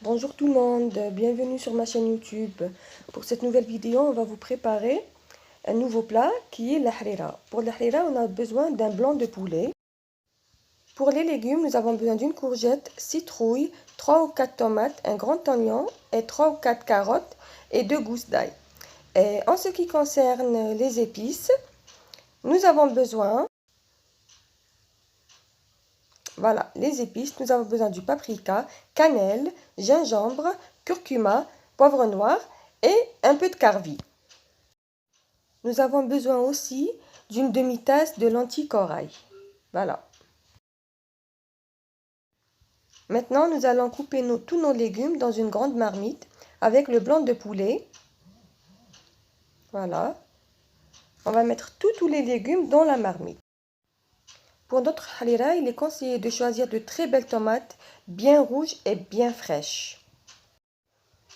Bonjour tout le monde, bienvenue sur ma chaîne YouTube. Pour cette nouvelle vidéo, on va vous préparer un nouveau plat qui est la harira. Pour la harira, on a besoin d'un blanc de poulet. Pour les légumes, nous avons besoin d'une courgette, citrouille, 3 ou 4 tomates, un grand oignon et 3 ou 4 carottes et 2 gousses d'ail. Et en ce qui concerne les épices, nous avons besoin, voilà, les épices, nous avons besoin du paprika, cannelle, gingembre, curcuma, poivre noir et un peu de carvi. Nous avons besoin aussi d'une demi-tasse de lentilles corail. Voilà. Maintenant, nous allons couper tous nos légumes dans une grande marmite avec le blanc de poulet. Voilà. On va mettre tous les légumes dans la marmite. Pour notre harira, il est conseillé de choisir de très belles tomates, bien rouges et bien fraîches.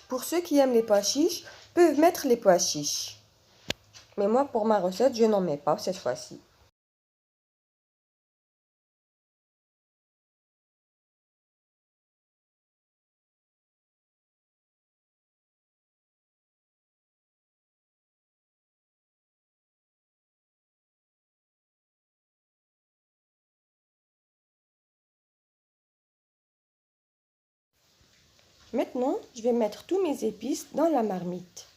Pour ceux qui aiment les pois chiches, peuvent mettre les pois chiches. Mais moi, pour ma recette, je n'en mets pas cette fois-ci. Maintenant, je vais mettre tous mes épices dans la marmite.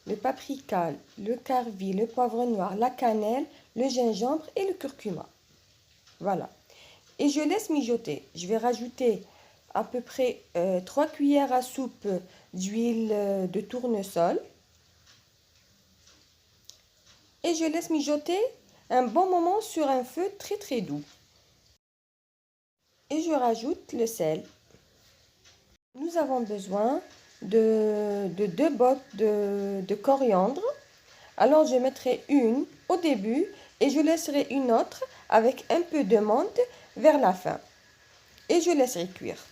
Le paprika, le carvi, le poivre noir, la cannelle, le gingembre et le curcuma. Voilà. Et je laisse mijoter. Je vais rajouter à peu près 3 cuillères à soupe d'huile de tournesol. Et je laisse mijoter un bon moment sur un feu très doux. Et je rajoute le sel. Nous avons besoin de 2 bottes de coriandre. Alors je mettrai une au début et je laisserai une autre avec un peu de menthe vers la fin. Et je laisserai cuire.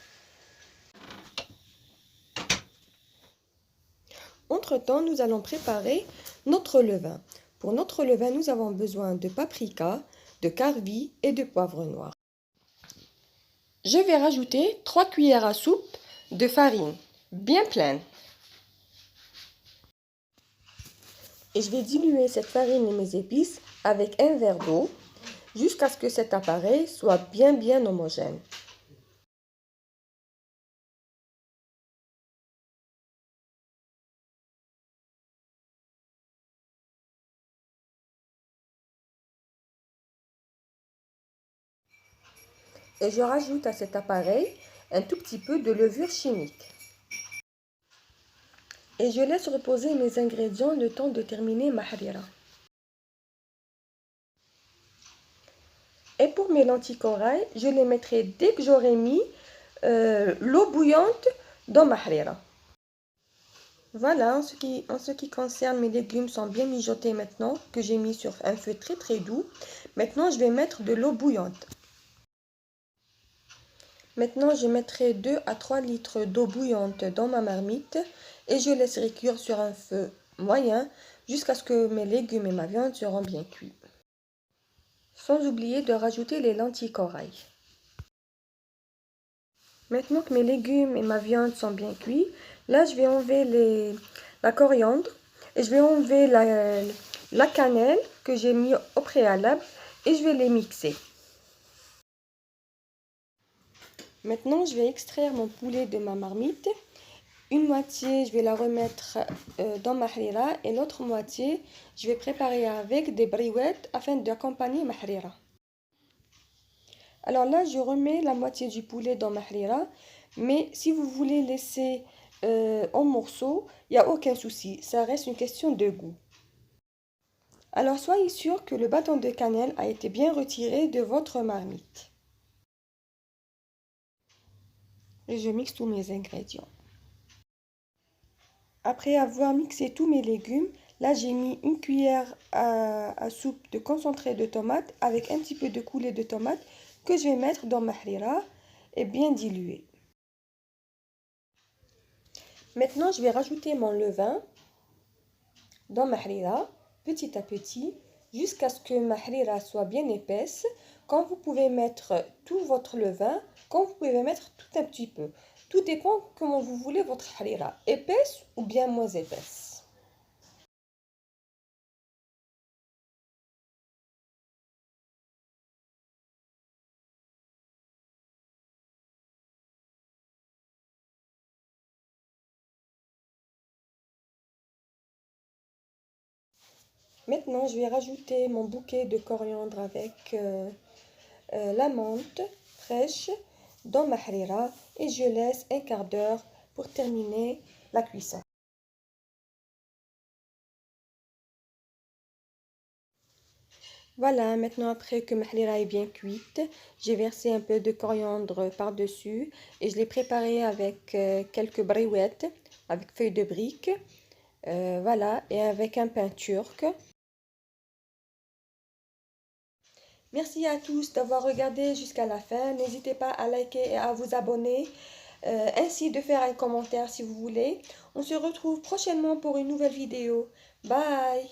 Entre-temps, nous allons préparer notre levain. Pour notre levain, nous avons besoin de paprika, de carvi et de poivre noir. Je vais rajouter 3 cuillères à soupe de farine, bien pleine. Et je vais diluer cette farine et mes épices avec un verre d'eau jusqu'à ce que cet appareil soit bien homogène. Et je rajoute à cet appareil un tout petit peu de levure chimique. Et je laisse reposer mes ingrédients le temps de terminer ma harira. Et pour mes lentilles corail, je les mettrai dès que j'aurai mis l'eau bouillante dans ma harira. Voilà, en ce qui concerne mes légumes sont bien mijotés maintenant, que j'ai mis sur un feu très doux. Maintenant, je vais mettre de l'eau bouillante. Maintenant, je mettrai 2 à 3 litres d'eau bouillante dans ma marmite et je laisserai cuire sur un feu moyen jusqu'à ce que mes légumes et ma viande seront bien cuits. Sans oublier de rajouter les lentilles corail. Maintenant que mes légumes et ma viande sont bien cuits, là je vais enlever la coriandre et je vais enlever la cannelle que j'ai mis au préalable et je vais les mixer. Maintenant, je vais extraire mon poulet de ma marmite. Une moitié, je vais la remettre dans ma harira et l'autre moitié, je vais préparer avec des briouettes afin d'accompagner ma harira. Alors là, je remets la moitié du poulet dans ma harira, mais si vous voulez laisser en morceaux, il n'y a aucun souci, ça reste une question de goût. Alors soyez sûr que le bâton de cannelle a été bien retiré de votre marmite. Et je mixe tous mes ingrédients. Après avoir mixé tous mes légumes, là j'ai mis une cuillère à soupe de concentré de tomate avec un petit peu de coulée de tomate que je vais mettre dans ma harira et bien diluer. Maintenant je vais rajouter mon levain dans ma harira petit à petit jusqu'à ce que ma harira soit bien épaisse quand vous pouvez mettre tout votre levain, quand vous pouvez mettre tout un petit peu. Tout dépend comment vous voulez votre harira, épaisse ou bien moins épaisse. Maintenant, je vais rajouter mon bouquet de coriandre avec la menthe fraîche dans ma harira et je laisse un quart d'heure pour terminer la cuisson. Voilà, maintenant après que ma harira est bien cuite, j'ai versé un peu de coriandre par-dessus et je l'ai préparé avec quelques briouettes, avec feuilles de briques, voilà, et avec un pain turc. Merci à tous d'avoir regardé jusqu'à la fin. N'hésitez pas à liker et à vous abonner, ainsi de faire un commentaire si vous voulez. On se retrouve prochainement pour une nouvelle vidéo. Bye!